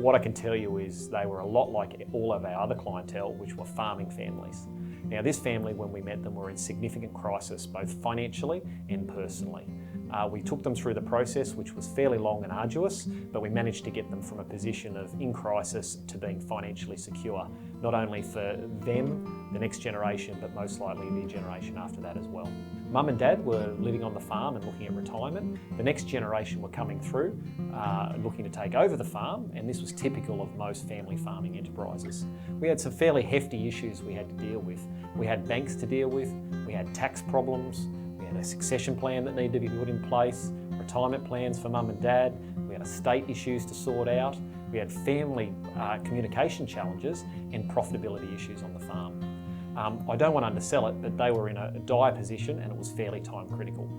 What I can tell you is they were a lot like all of our other clientele, which were farming families. Now this family, when we met them, were in significant crisis, both financially and personally. We took them through the process, which was fairly long and arduous, but we managed to get them from a position of in crisis to being financially secure, not only for them, the next generation, but most likely the generation after that as well. Mum and Dad were living on the farm and looking at retirement. The next generation were coming through, looking to take over the farm, and this was typical of most family farming enterprises. We had some fairly hefty issues we had to deal with. We had banks to deal with, we had tax problems, we had a succession plan that needed to be put in place, retirement plans for Mum and Dad, we had estate issues to sort out, we had family communication challenges and profitability issues on the farm. I don't want to undersell it, but they were in a dire position and it was fairly time critical.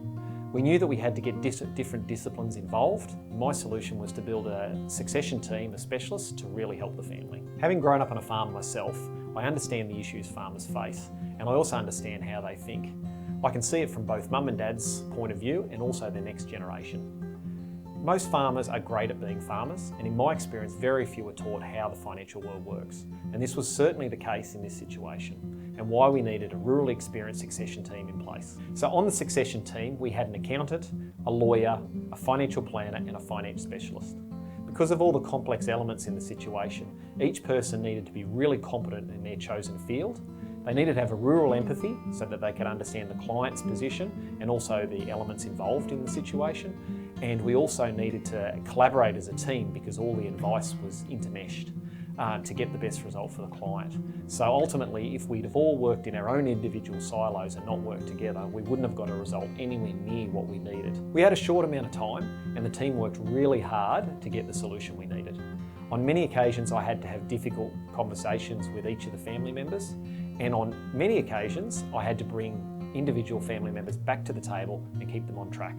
We knew that we had to get different disciplines involved. My solution was to build a succession team of specialists to really help the family. Having grown up on a farm myself, I understand the issues farmers face, and I also understand how they think. I can see it from both Mum and Dad's point of view and also their next generation. Most farmers are great at being farmers, and in my experience, very few are taught how the financial world works. And this was certainly the case in this situation, and why we needed a rural experienced succession team in place. So on the succession team, we had an accountant, a lawyer, a financial planner, and a finance specialist. Because of all the complex elements in the situation, each person needed to be really competent in their chosen field. They needed to have a rural empathy so that they could understand the client's position and also the elements involved in the situation. And we also needed to collaborate as a team because all the advice was intermeshed to get the best result for the client. So ultimately, if we'd have all worked in our own individual silos and not worked together, we wouldn't have got a result anywhere near what we needed. We had a short amount of time and the team worked really hard to get the solution we needed. On many occasions, I had to have difficult conversations with each of the family members, and on many occasions, I had to bring individual family members back to the table and keep them on track.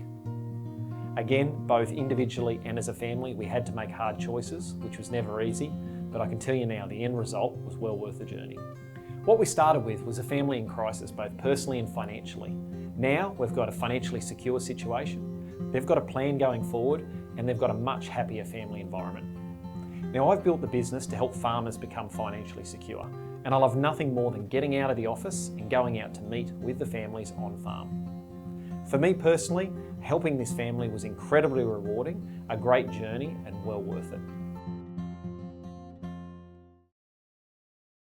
Again, both individually and as a family, we had to make hard choices, which was never easy, but I can tell you now the end result was well worth the journey. What we started with was a family in crisis, both personally and financially. Now we've got a financially secure situation, they've got a plan going forward, and they've got a much happier family environment. Now I've built the business to help farmers become financially secure, and I love nothing more than getting out of the office and going out to meet with the families on farm. For me personally, helping this family was incredibly rewarding, a great journey and well worth it.